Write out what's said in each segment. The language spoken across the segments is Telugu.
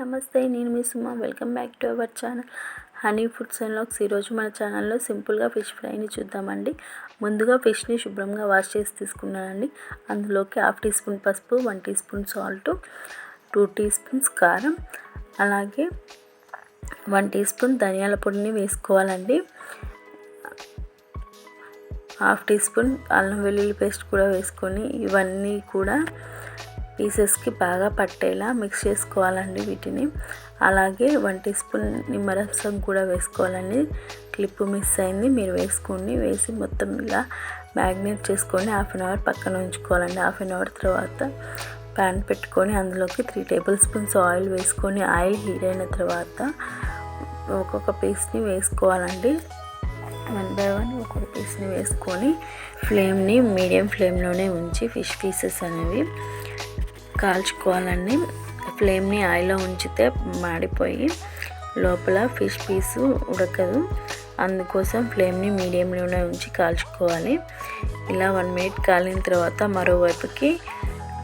నమస్తే. నేను మీ Suma. Welcome back to our channel honey foods and vlogs. ఈరోజు మన ఛానల్లో సింపుల్గా ఫిష్ ఫ్రైని చూద్దామండి. ముందుగా ఫిష్ని శుభ్రంగా వాష్ చేసి తీసుకున్నానండి. అందులోకి 1/2 టీ స్పూన్ పసుపు, 1 teaspoon salt, 2 teaspoons కారం, అలాగే 1 టీ స్పూన్ ధనియాల పొడిని వేసుకోవాలండి. 1/2 టీ స్పూన్ అల్లం వెల్లుల్లి పేస్ట్ కూడా వేసుకొని ఇవన్నీ కూడా పీసెస్కి బాగా పట్టేలా మిక్స్ చేసుకోవాలండి వీటిని. అలాగే 1 టీ స్పూన్ నిమ్మరసం కూడా వేసుకోవాలండి. క్లిప్ మిస్ అయింది, మీరు వేసుకోండి. వేసి మొత్తం ఇలా మ్యాగ్నేట్ చేసుకొని 1/2 అవర్ పక్కన ఉంచుకోవాలండి. 1/2 అవర్ తర్వాత ప్యాన్ పెట్టుకొని అందులోకి 3 టేబుల్ స్పూన్స్ ఆయిల్ వేసుకొని ఆయిల్ హీట్ అయిన తర్వాత ఒక్కొక్క పీస్ని వేసుకోవాలండి. 1 బై 1 ఒక్కొక్క పీస్ని వేసుకొని ఫ్లేమ్ని మీడియం ఫ్లేమ్లోనే ఉంచి ఫిష్ పీసెస్ అనేవి కాల్చుకోవాలండి. ఫ్లేమ్ని ఆయిల్లో ఉంచితే మాడిపోయి లోపల ఫిష్ పీసు ఉడకదు. అందుకోసం ఫ్లేమ్ని మీడియంలోనే ఉంచి కాల్చుకోవాలి. ఇలా 1 మినిట్ కాలిన తర్వాత మరోవైపుకి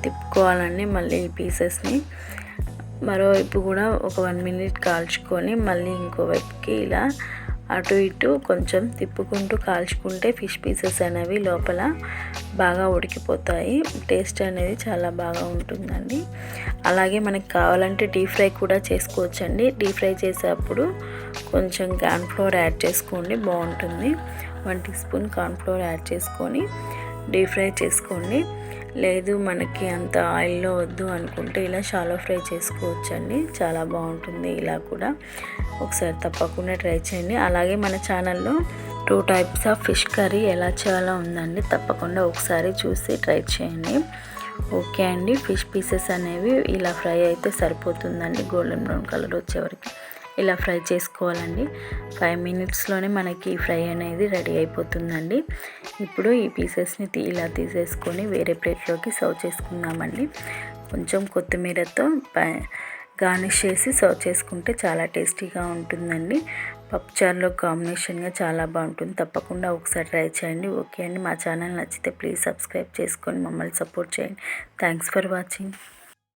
తిప్పుకోవాలండి. మళ్ళీ ఈ పీసెస్ని మరోవైపు కూడా ఒక 1 మినిట్ కాల్చుకొని మళ్ళీ ఇంకోవైపుకి ఇలా అటు ఇటు కొంచెం తిప్పుకుంటూ కాల్చుకుంటే ఫిష్ పీసెస్ అనేవి లోపల బాగా ఉడికిపోతాయి. టేస్ట్ అనేది చాలా బాగా ఉంటుందండి. అలాగే మనకి కావాలంటే డీప్ ఫ్రై కూడా చేసుకోవచ్చండి. డీప్ ఫ్రై చేసేటప్పుడు కొంచెం కార్న్ఫ్లోర్ యాడ్ చేసుకోండి, బాగుంటుంది. 1 టీ స్పూన్ కార్న్ఫ్లోర్ యాడ్ చేసుకొని డీప్ ఫ్రై చేసుకోండి. లేదు మనకి అంత ఆయిల్లో వద్దు అనుకుంటే ఇలా షాలో ఫ్రై చేసుకోవచ్చండి, చాలా బాగుంటుంది. ఇలా కూడా ఒకసారి తప్పకుండా ట్రై చేయండి. అలాగే మన ఛానల్లో 2 టైప్స్ ఆఫ్ ఫిష్ కర్రీ ఎలా చేయాలో ఉందండి, తప్పకుండా ఒకసారి చూసి ట్రై చేయండి. ఓకే అండి, ఫిష్ పీసెస్ అనేవి ఇలా ఫ్రై అయితే సరిపోతుందండి. గోల్డెన్ బ్రౌన్ కలర్ వచ్చేవరకు ఇలా ఫ్రై చేసుకోవాలండి. 5 మినిట్స్లోనే మనకి ఫ్రై అనేది రెడీ అయిపోతుందండి. ఇప్పుడు ఈ పీసెస్ని ఇలా తీసేసుకొని వేరే ప్లేట్లోకి సర్వ్ చేసుకుందామండి. కొంచెం కొత్తిమీరతో గార్నిష్ చేసి సర్వ్ చేసుకుంటే చాలా టేస్టీగా ఉంటుందండి. పప్పుచారులో కాంబినేషన్గా చాలా బాగుంటుంది. తప్పకుండా ఒకసారి ట్రై చేయండి. ఓకే అండి, మా ఛానల్ నచ్చితే ప్లీజ్ సబ్స్క్రైబ్ చేసుకొని మమ్మల్ని సపోర్ట్ చేయండి. Thanks for watching.